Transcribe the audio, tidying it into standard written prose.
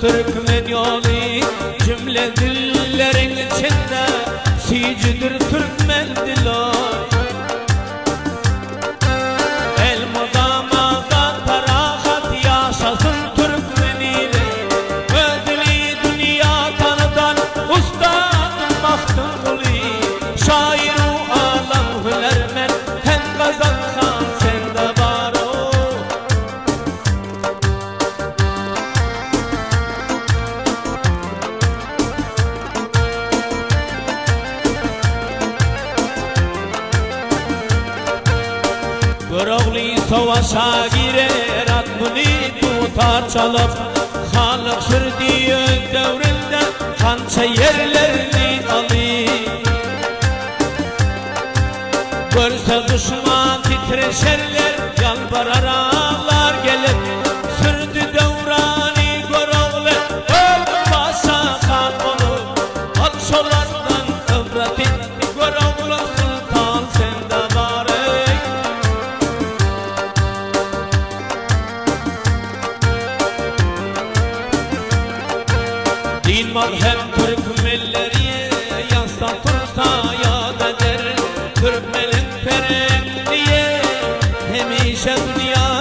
Türkmen yolu cümle dillerin içinde sicidir Türkmen dilo. El modamada tarahat yaşasın Türkmen ili. Ödülü dünya tanıdan ustadım Mahtuli. Şair-u alam hünermen hem kazansan sende var o. Göroğlu savaşa girer atmını tutar çalıp. Halık sürdüğü devrinde kança yerlerini alır. Görse düşman titreşerler, yalvarar ağlar gelip. Sürdü devrani Göroğlu başa kan olup. Alçolardan kıvrat et Göroğlu sultan sende var ey. Din var hem Türkmenleri yanstan turta yad eder. Türkmen'in perenliği hemişe dünya